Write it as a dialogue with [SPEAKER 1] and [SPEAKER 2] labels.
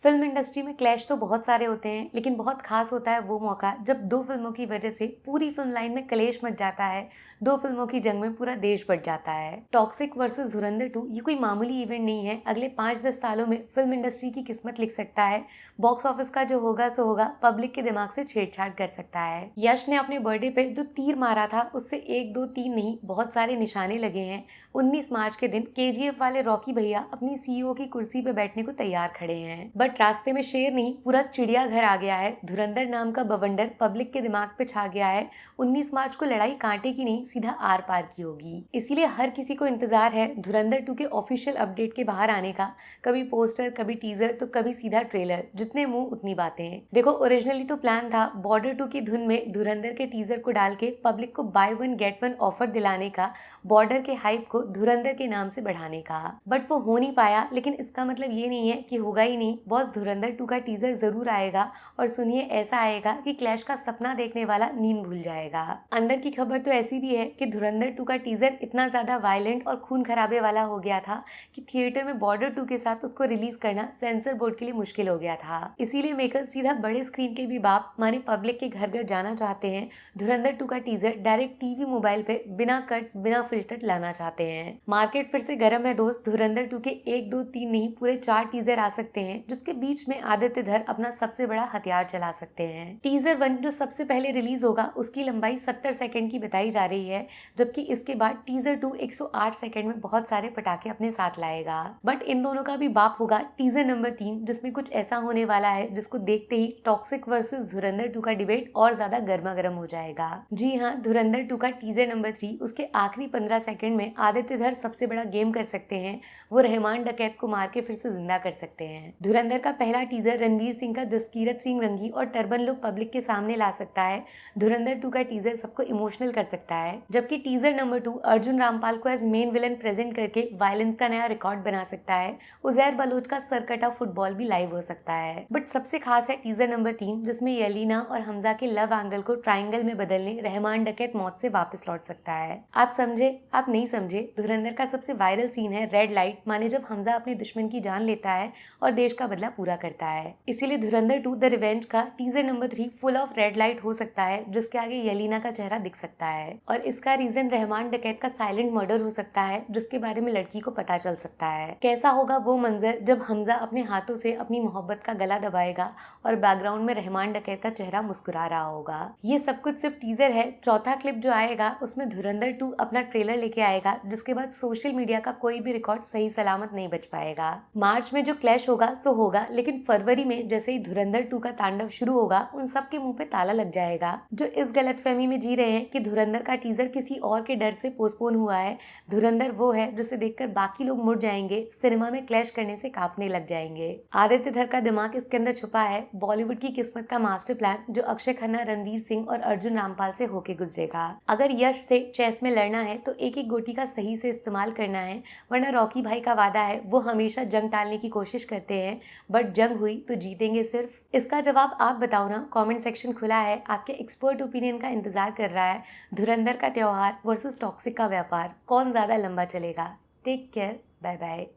[SPEAKER 1] Film industry में clash तो बहुत सारे होते हैं, लेकिन बहुत खास होता है वो मौका जब दो फिल्मों की वजह से पूरी फिल्म लाइन में कलेश मच जाता है। दो फिल्मों की जंग में पूरा देश बट जाता है। टॉक्सिक वर्सेस धुरंधर 2 ये कोई मामूली इवेंट नहीं है। अगले 5-10 सालों में फिल्म इंडस्ट्री की किस्मत लिख सकता है। बॉक्स ऑफिस का जो होगा सो होगा, पब्लिक के दिमाग से छेड़छाड़ कर सकता है। यश ने अपने बर्थडे पे जो तीर मारा था उससे 1 2 3 नहीं, बहुत सारे निशाने लगे हैं। 19 मार्च के दिन केजीएफ वाले रॉकी भैया अपनी सीईओ की कुर्सी पे बैठने को तैयार खड़े हैं, बट रास्ते में शेर नहीं, पूरा चिड़ियाघर आ गया है। धुरंधर नाम का बवंडर पब्लिक के दिमाग पे छा गया है। 19 मार्च को लड़ाई कांटे की नहीं, सीधा आर पार की होगी। इसीलिए हर किसी को इंतजार है धुरंधर 2 के ऑफिशियल अपडेट के बाहर आने का। कभी पोस्टर, कभी टीजर, तो कभी सीधा ट्रेलर। जितने मुंह उतनी बातें। देखो, ओरिजिनली तो प्लान था बॉर्डर 2 की धुन में धुरंधर के टीजर को डाल के पब्लिक को by one get one offer दिलाने का, बॉर्डर के हाइप को धुरंधर के नाम से बढ़ाने का। बट वो हो नहीं पाया, लेकिन इसका मतलब ये नहीं है कि होगा ही नहीं। बॉस, धुरंधर 2 का टीजर जरूर आएगा, और सुनिए, ऐसा आएगा कि क्लैश का सपना देखने वाला नींद भूल जाएगा। अंदर की खबर तो ऐसी भी है कि धुरंधर 2 का टीजर इतना ज्यादा वायलेंट और खून खराबे वाला हो गया था कि थिएटर में बॉर्डर 2 के साथ उसको रिलीज करना सेंसर बोर्ड के लिए मुश्किल हो गया था। इसीलिए मेकर सीधा बड़े स्क्रीन के भी बाप माने पब्लिक के घर घर जाना चाहते हैं। धुरंधर 2 का टीजर डायरेक्ट टीवी मोबाइल पे बिना कट्स, बिना फिल्टर लाना चाहते हैं। मार्केट फिर से गर्म है दोस्त। धुरंधर 2 के 1 2 3 नहीं, पूरे 4 टीजर आ सकते हैं, जिसके बीच में आदित्य धर अपना सबसे बड़ा हथियार चला सकते हैं। टीजर 1 जो सबसे पहले रिलीज होगा उसकी लंबाई 70 सेकंड की बताई जा रही है, जबकि इसके बाद टीजर 2 108 सेकंड में बहुत सारे पटाखे अपने साथ लाएगा। बट इन दोनों का भी बाप होगा टीजर नंबर 3, जिसमें कुछ ऐसा होने वाला है जिसको देखते ही टॉक्सिक वर्सेस धुरंधर 2 का डिबेट और ज्यादा गर्मा गर्म हो जाएगा। जी हाँ, धुरंधर 2 का टीजर नंबर 3 उसके आखिरी 15 सेकंड में आदित्य धर सबसे बड़ा गेम कर सकते हैं। वो रहमान डकैत को मार के फिर से जिंदा कर सकते हैं। धुरंधर का पहला टीजर रणवीर सिंह का जसकीरत सिंह रंगी और टर्बन लुक पब्लिक के सामने ला सकता है। धुरंधर 2 का टीजर सबको इमोशनल कर सकता है, जबकि टीजर नंबर 2 अर्जुन रामपाल को एज मेन विलन प्रेजेंट करके वायलेंस का नया रिकॉर्ड बना सकता है। उजैर बलोच का सर कटा फुटबॉल भी लाइव हो सकता है। बट सबसे खास है टीजर नंबर 3, जिसमें यलीना और हमजा के लव एंगल को ट्रायंगल में बदलने रहमान डकैत मौत से वापस लौट सकता है। आप समझे? आप नहीं समझे? धुरंधर का सबसे वायरल सीन है रेड लाइट, माने जब हमजा अपने दुश्मन की जान लेता है और देश का बदला पूरा करता है। इसीलिए धुरंधर 2 द रिवेंज का teaser number 3 full of red light हो सकता है, जिसके आगे यलीना का चेहरा दिख सकता है। और इसका रीजन रहमान डकैत का साइलेंट मर्डर हो सकता है, जिसके बारे में लड़की को पता चल सकता है। कैसा होगा वो मंजर जब हमजा अपने हाथों से अपनी मोहब्बत का गला दबाएगा और बैकग्राउंड में रहमान डकैत का चेहरा मुस्कुरा रहा होगा। ये सब कुछ सिर्फ टीजर है। चौथा क्लिप जो आएगा उसमें धुरंधर 2 अपना ट्रेलर लेके आएगा, जिसके बाद सोशल मीडिया का कोई भी रिकॉर्ड सही सलामत नहीं बच पाएगा। मार्च में जो क्लैश होगा सो होगा, लेकिन फरवरी में जैसे ही धुरंधर 2 का तांडव शुरू होगा, उन सब के मुंह पे ताला लग जाएगा जो इस गलतफहमी में जी रहे हैं कि धुरंधर का टीजर किसी और के डर से पोस्टपोन हुआ है। धुरंधर वो है जिसे देखकर बाकी लोग मुड़ जाएंगे, सिनेमा में क्लैश करने से कांपने लग जाएंगे। आदित्य धर का दिमाग इसके अंदर छुपा है, बॉलीवुड की किस्मत का मास्टर प्लान, जो अक्षय खन्ना, रणवीर सिंह और अर्जुन रामपाल से होके गुजरेगा। अगर यश से चेस में लड़ना है तो एक एक गोटी का सही से इस्तेमाल करना है, वरना रॉकी भाई का वादा है वो हमेशा जंग टालने की कोशिश करते हैं, बट जंग हुई तो जीतेंगे सिर्फ। इसका जवाब आप बताओ ना, कमेंट सेक्शन खुला है। आपके एक्सपर्ट ओपिनियन का इंतजार कर रहा है। धुरंधर का त्योहार वर्सेस टॉक्सिक का व्यापार, कौन ज्यादा लंबा चलेगा? Take care, bye bye.